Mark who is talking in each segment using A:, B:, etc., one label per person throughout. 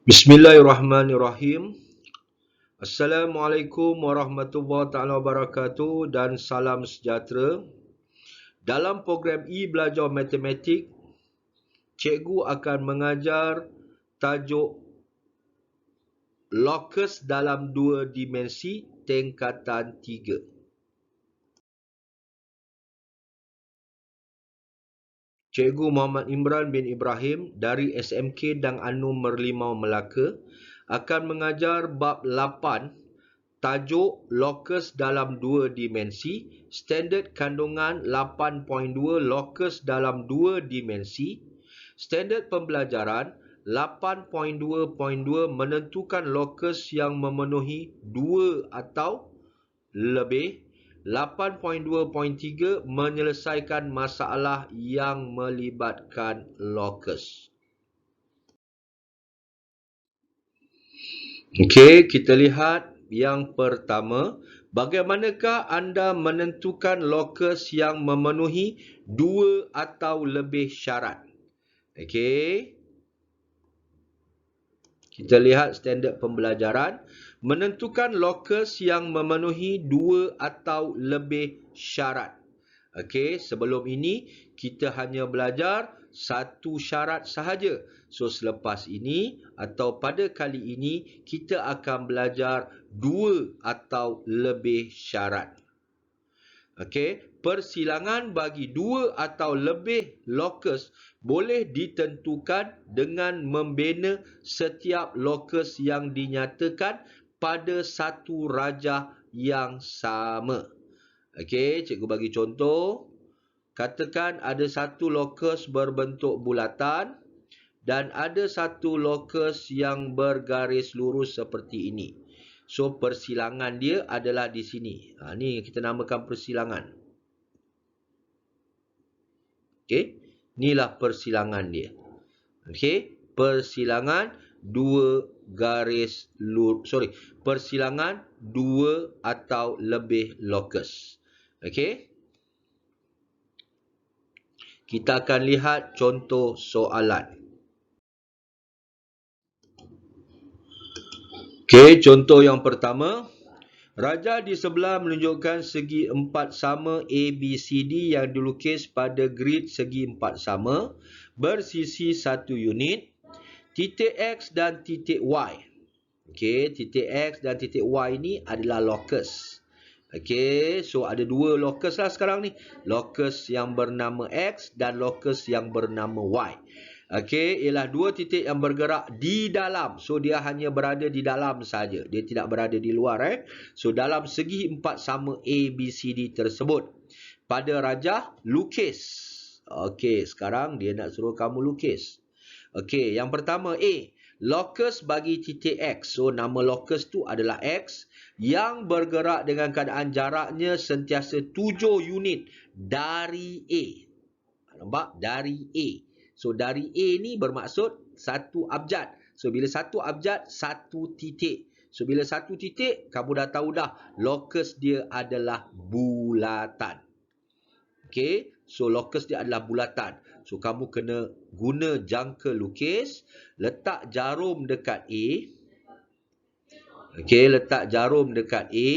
A: Bismillahirrahmanirrahim. Assalamualaikum warahmatullahi taala wabarakatuh dan salam sejahtera. Dalam program e-belajar matematik, cikgu akan mengajar tajuk locus dalam dua dimensi tingkatan 3. Cikgu Muhammad Imran bin Ibrahim dari SMK Dang Anu Merlimau Melaka akan mengajar bab 8 tajuk locus dalam dua dimensi, standard kandungan 8.2 locus dalam dua dimensi, standard pembelajaran 8.2.2 menentukan locus yang memenuhi dua atau lebih, 8.2.3 menyelesaikan masalah yang melibatkan locus. Okey, kita lihat yang pertama. Bagaimanakah anda menentukan locus yang memenuhi dua atau lebih syarat? Okey. Kita lihat standard pembelajaran. Menentukan locus yang memenuhi dua atau lebih syarat. Okey, sebelum ini kita hanya belajar satu syarat sahaja. So, selepas ini atau pada kali ini, kita akan belajar dua atau lebih syarat. Okey, persilangan bagi dua atau lebih locus boleh ditentukan dengan membina setiap locus yang dinyatakan pada satu rajah yang sama. Okey, cikgu bagi contoh. Katakan ada satu locus berbentuk bulatan dan ada satu locus yang bergaris lurus seperti ini. So, persilangan dia adalah di sini. Ni kita namakan persilangan. Okey, inilah persilangan dia. Okey, persilangan dua garis lurus. Persilangan dua atau lebih locus. Okey. Kita akan lihat contoh soalan. Okey, contoh yang pertama. Raja di sebelah menunjukkan segi empat sama ABCD yang dilukis pada grid segi empat sama bersisi 1 unit. Titik X dan titik Y. Okey, titik X dan titik Y ini adalah locus. Okey, so ada dua locus lah sekarang ni. Locus yang bernama X dan locus yang bernama Y. Okey, ialah dua titik yang bergerak di dalam. So, dia hanya berada di dalam saja. Dia tidak berada di luar. So, dalam segi empat sama ABCD tersebut. Pada rajah, lukis. Okey, sekarang dia nak suruh kamu lukis. Okey, yang pertama A. Locus bagi titik X. So, nama locus tu adalah X yang bergerak dengan keadaan jaraknya sentiasa 7 unit dari A. Nampak? Dari A. So, dari A ni bermaksud 1 abjad. So, bila 1 abjad, 1 titik. So, bila 1 titik, kamu dah tahu dah locus dia adalah bulatan. Okey, so locus dia adalah bulatan. So, kamu kena guna jangka lukis, letak jarum dekat A. Okey, letak jarum dekat A,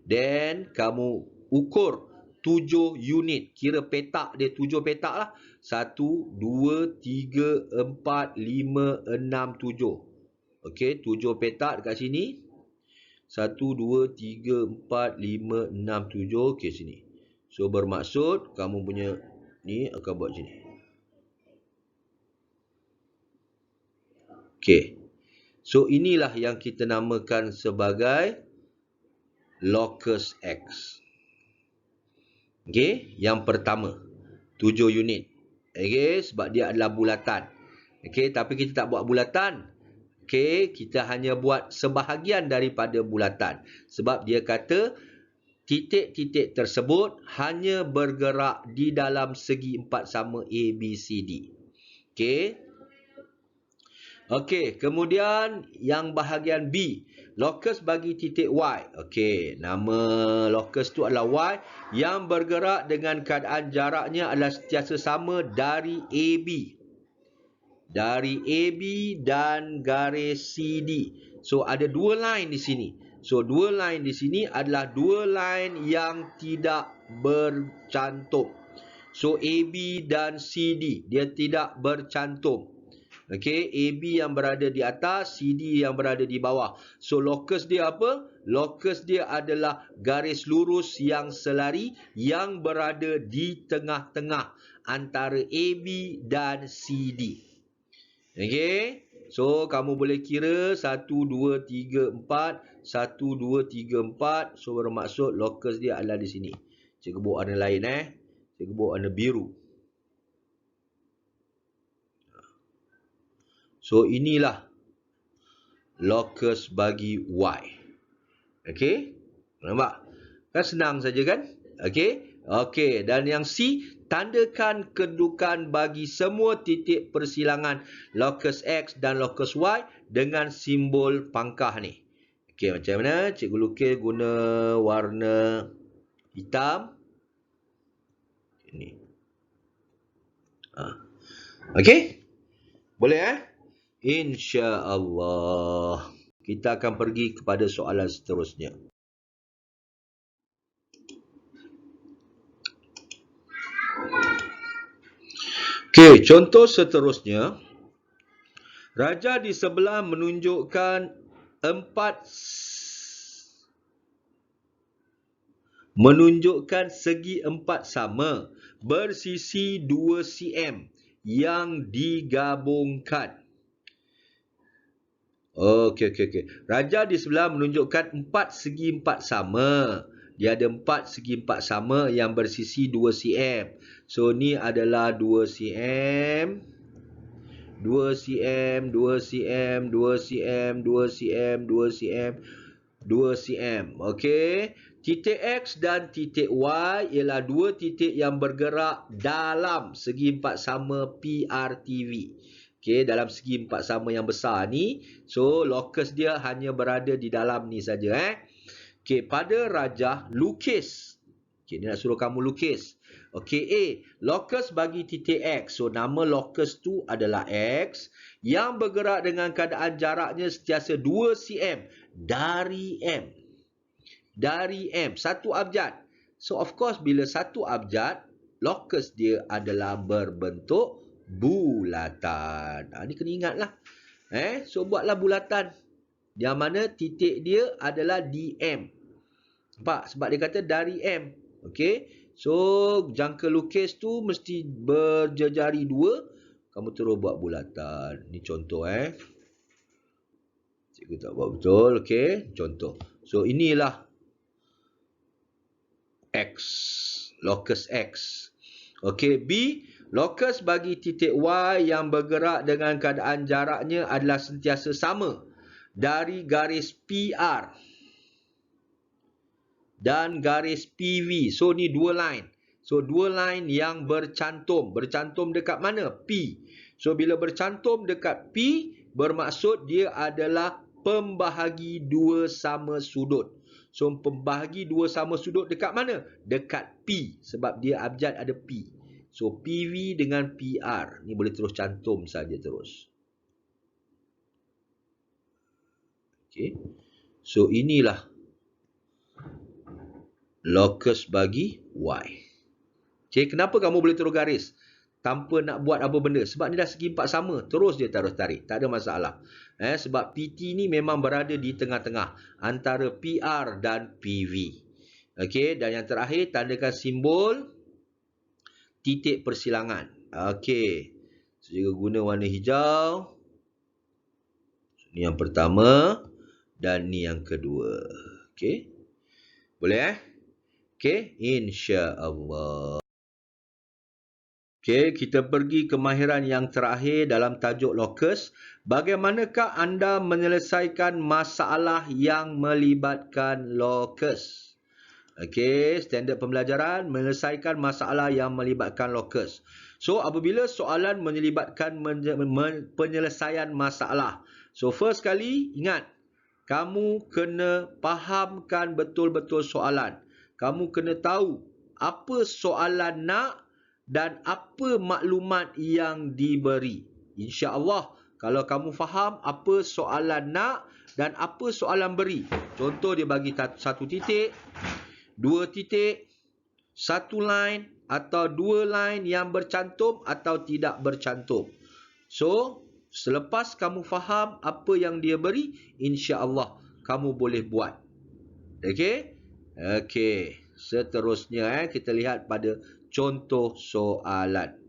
A: then kamu ukur 7 unit. Kira petak dia 7 petak lah. 1, 2, 3, 4, 5, 6, 7. Okey, 7 petak dekat sini. 1, 2, 3, 4, 5, 6, 7. Okey, sini. So, bermaksud kamu punya ni akan buat sini. Okey. So, inilah yang kita namakan sebagai locus X. Okey, yang pertama. 7 unit. Okey, sebab dia adalah bulatan. Okey, tapi kita tak buat bulatan. Okey, kita hanya buat sebahagian daripada bulatan. Sebab dia kata titik-titik tersebut hanya bergerak di dalam segi empat sama ABCD. Okey. Okey, kemudian yang bahagian B. Locus bagi titik Y. Okey, nama locus tu adalah Y yang bergerak dengan keadaan jaraknya adalah sentiasa sama dari AB. dari AB dan garis CD. So ada dua line di sini. So dua line di sini adalah dua line yang tidak bercantum. So AB dan CD dia tidak bercantum. Okey, AB yang berada di atas, CD yang berada di bawah. So locus dia apa? Locus dia adalah garis lurus yang selari yang berada di tengah-tengah antara AB dan CD. Okey. So kamu boleh kira 1 2 3 4, 1 2 3 4. So bermaksud locus dia adalah di sini. Cikgu buat warna lain Cikgu buat warna biru. So inilah locus bagi Y. Okey? Nampak? Kan senang saja kan? Okey? Okey, dan yang C, tandakan kedudukan bagi semua titik persilangan locus X dan locus Y dengan simbol pangkah ni. Okey, macam mana? Cikgu lukis guna warna hitam. Ini. Okey? Boleh InsyaAllah. Kita akan pergi kepada soalan seterusnya. Okey, contoh seterusnya. Raja di sebelah menunjukkan segi empat sama bersisi 2 cm yang digabungkan. Okey. Raja di sebelah menunjukkan 4 segi 4 sama. Dia ada 4 segi 4 sama yang bersisi 2 cm. So ni adalah 2 cm. 2 cm, 2 cm, 2 cm, 2 cm, 2 cm, 2 cm. Okey. Titik X dan titik Y ialah dua titik yang bergerak dalam segi 4 sama PRTV. Okey, dalam segi 4 sama yang besar ni. So, locus dia hanya berada di dalam ni saja. Okey, pada rajah, lukis. Okey, ni nak suruh kamu lukis. Okey, A. Locus bagi titik X. So, nama locus tu adalah X. Yang bergerak dengan keadaan jaraknya sentiasa 2 cm dari M. Dari M. 1 abjad. So, of course, bila 1 abjad, locus dia adalah berbentuk bulatan. Ni kena ingatlah. So buatlah bulatan. Yang mana titik dia adalah di M. Nampak? Sebab dia kata dari M. Okey. So jangka lukis tu mesti berjejari 2. Kamu terus buat bulatan. Ni contoh Cikgu tak buat betul. Okey. Contoh. So inilah X. Locus X. Okey. B. Locus bagi titik Y yang bergerak dengan keadaan jaraknya adalah sentiasa sama dari garis PR dan garis PV. So, ni dua line. So, dua line yang bercantum. Bercantum dekat mana? P. So, bila bercantum dekat P, bermaksud dia adalah pembahagi dua sama sudut. So, pembahagi dua sama sudut dekat mana? Dekat P. Sebab dia abjad ada P. So, PV dengan PR. Ni boleh terus cantum saja terus. Okey. So, inilah locus bagi Y. Okey, kenapa kamu boleh terus garis? Tanpa nak buat apa benda. Sebab ni dah segi 4 sama. Terus dia terus tarik. Tak ada masalah. Sebab PT ni memang berada di tengah-tengah. Antara PR dan PV. Okey, dan yang terakhir, tandakan simbol titik persilangan. Okey. So, juga guna warna hijau. Ni yang pertama. Dan ni yang kedua. Okey. Boleh Okey. InsyaAllah. Okey. Kita pergi kemahiran yang terakhir dalam tajuk locus. Bagaimanakah anda menyelesaikan masalah yang melibatkan locus? Okey, standard pembelajaran menyelesaikan masalah yang melibatkan locus. So, apabila soalan menyelibatkan penyelesaian masalah. So, first kali, ingat, kamu kena fahamkan betul-betul soalan. Kamu kena tahu apa soalan nak dan apa maklumat yang diberi. InsyaAllah, kalau kamu faham apa soalan nak dan apa soalan beri. Contoh dia bagi 1 titik, 2 titik, 1 line atau 2 line yang bercantum atau tidak bercantum. So, selepas kamu faham apa yang dia beri, insya-Allah kamu boleh buat. Okey? Okey. Seterusnya kita lihat pada contoh soalan.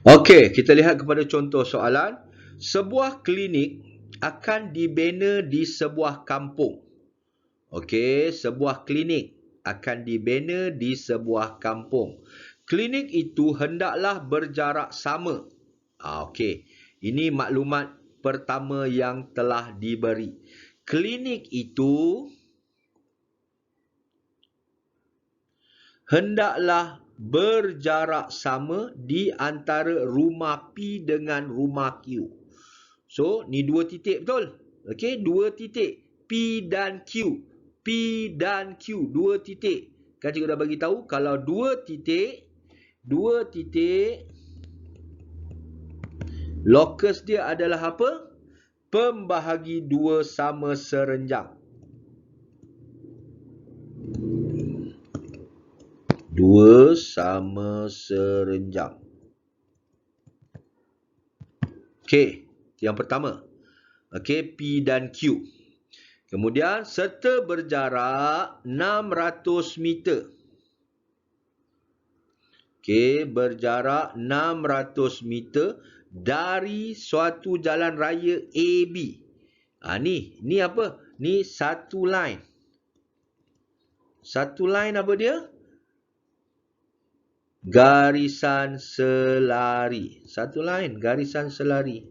A: Okey, kita lihat kepada contoh soalan. Sebuah klinik akan dibina di sebuah kampung. Okey, sebuah klinik akan dibina di sebuah kampung. Klinik itu hendaklah berjarak sama. Okey, ini maklumat pertama yang telah diberi. Klinik itu hendaklah berjarak sama di antara rumah P dengan rumah Q. So, ni 2 titik betul? Okey, 2 titik. P dan Q. P dan Q. 2 titik. Kan cikgu dah bagi tahu kalau 2 titik, locus dia adalah apa? Pembahagi 2 sama serenjang. 2 sama serenjang. Okey, yang pertama. Okey, P dan Q. Kemudian, serta berjarak 600 meter. Okey, berjarak 600 meter dari suatu jalan raya AB. Ni apa? Ni satu line. Satu line apa dia? Garisan selari. Satu line, garisan selari.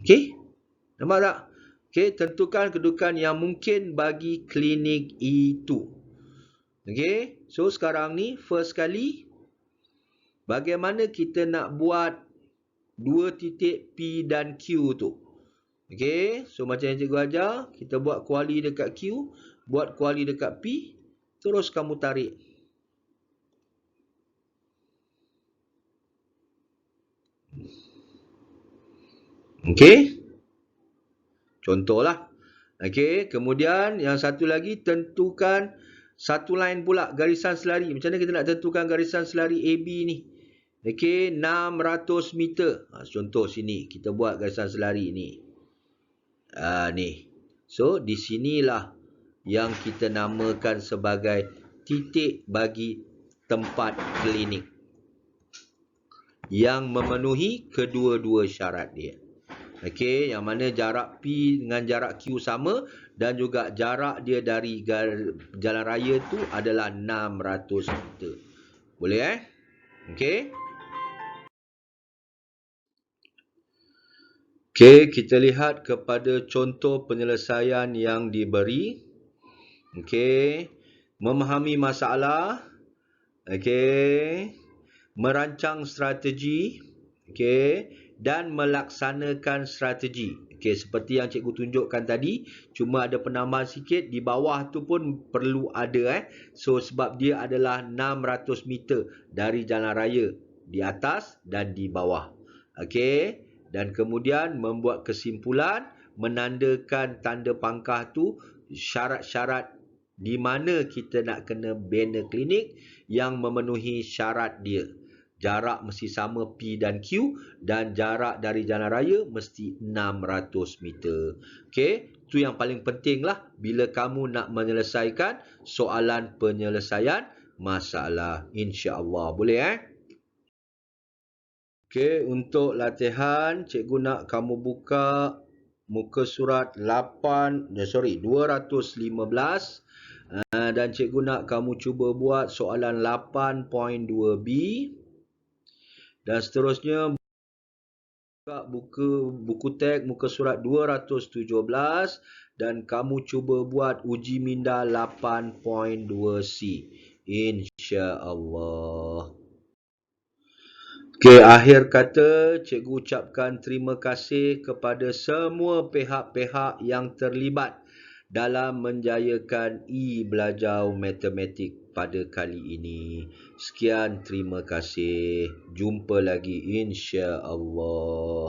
A: Okey? Nampak tak? Okey, tentukan kedudukan yang mungkin bagi klinik itu. Okey, so sekarang ni first kali bagaimana kita nak buat 2 titik P dan Q tu. Okey, so macam yang cikgu ajar, kita buat kuali dekat Q, buat kuali dekat P, terus kamu tarik. Okey? Contohlah. Okey, kemudian yang satu lagi tentukan satu line pula garisan selari. Macam mana kita nak tentukan garisan selari AB ni? Okey, 600 meter. Contoh sini kita buat garisan selari ni. Ni. So, di sinilah yang kita namakan sebagai titik bagi tempat klinik yang memenuhi kedua-dua syarat dia. Okey, yang mana jarak P dengan jarak Q sama dan juga jarak dia dari jalan raya tu adalah 600 meter. Boleh Okey. Okey, kita lihat kepada contoh penyelesaian yang diberi. Okey, memahami masalah. Okey, merancang strategi. Okey, dan melaksanakan strategi. Okey, seperti yang cikgu tunjukkan tadi, cuma ada penambahan sikit, di bawah tu pun perlu ada So, sebab dia adalah 600 meter dari jalan raya, di atas dan di bawah. Okey, dan kemudian membuat kesimpulan, menandakan tanda pangkah tu, syarat-syarat di mana kita nak kena bina klinik yang memenuhi syarat dia. Jarak mesti sama P dan Q dan jarak dari jalan raya mesti 600 meter. Okey, itu yang paling penting lah bila kamu nak menyelesaikan soalan penyelesaian masalah. InsyaAllah. Boleh Okey, untuk latihan, cikgu nak kamu buka muka surat 215 dan cikgu nak kamu cuba buat soalan 8.2b. Dan seterusnya, buka buku teks muka surat 217 dan kamu cuba buat uji minda 8.2c. InsyaAllah. Okey, akhir kata, cikgu ucapkan terima kasih kepada semua pihak-pihak yang terlibat dalam menjayakan belajar matematik pada kali ini. Sekian, terima kasih. Jumpa lagi insya-Allah.